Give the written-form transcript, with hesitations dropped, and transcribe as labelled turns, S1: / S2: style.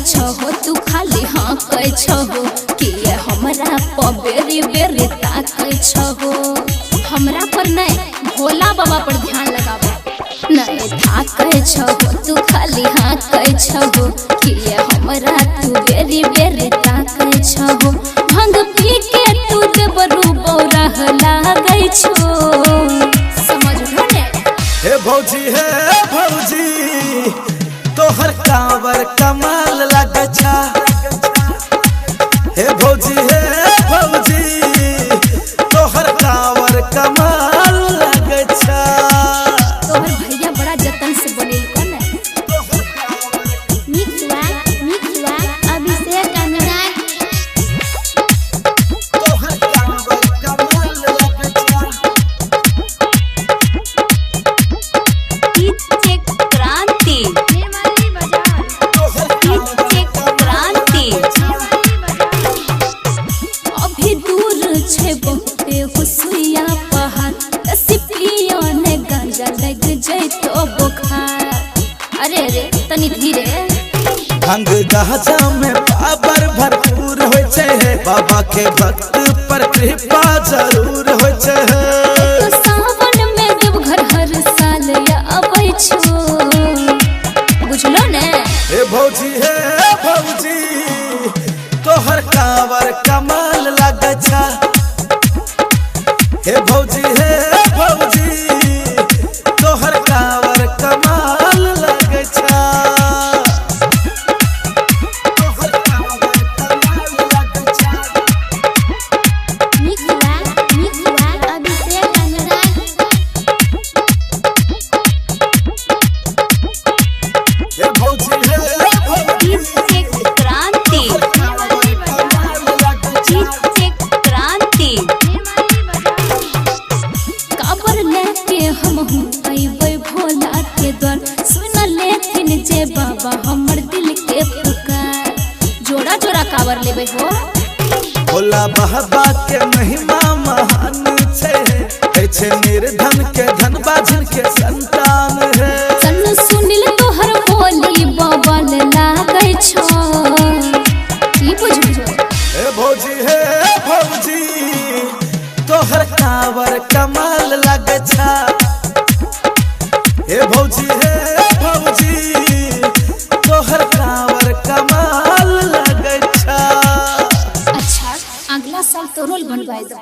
S1: छहो तू खाली हाँ कह छहो कि हमरा पर बेरी बेरी ताकै छहो। हमरा पर नहीं भोला बाबा पर ध्यान लगाबो। नहीं ताकै छहो तू खाली हाँ कह छहो कि हमरा तू बेरी बेरी ताकै छहो। भंग पी के तू देबरू बौरह लागै छो। समझलो ने?
S2: हे भौजी तोहर कांवर कमाल लगे छा। हे भौजी तोहर कांवर कमाल लगे छा।
S1: तोहर भैया बड़ा जतन से बनेल कोन है। मिक्सवा अभिषेक अनुराग
S2: तोहर कांवर कमाल लगे छा।
S1: क्रांति अभी दूर छे बहुते हुसुइया पहाड़ सिपिया ने गांजा लग जैतो बुखार। अरे तनी धीरे।
S2: भंग गाजा में पावर भरपूर होय छे। बाबा के भक्त पर कृपा जरूर होय छे।
S1: तो सावन में देवघर हर साल आबै छो। बुझलो ने?
S2: हे भौजी तोहर कांवर कमाल लगे छा। हे भौजी तोहर कांवर कमाल लगे छा। तोहर कांवर कमाल लगे छा।
S1: मिक्सवा अभिषेक अनुराग
S2: हे भौजी
S1: काबर लेके हम अइबै भोला के द्वार। सुन लेथिन जे बाबा हमर दिल के पुकार। जोड़ा जोड़ा काबर लेबै हो।
S2: भोला बाबा के महिमा महान छे। निर्धन के धन बाझिन के संतान है।
S1: सन सुनिल तोहर बोली बबल लागै छो। की बुझबो?
S2: हे भौजी तोहर कांवर कमाल लगे छा। हे भौजी तोहर कांवर कमाल लगे छा।
S1: अच्छा अगला साल तोरोल बनवाई दो।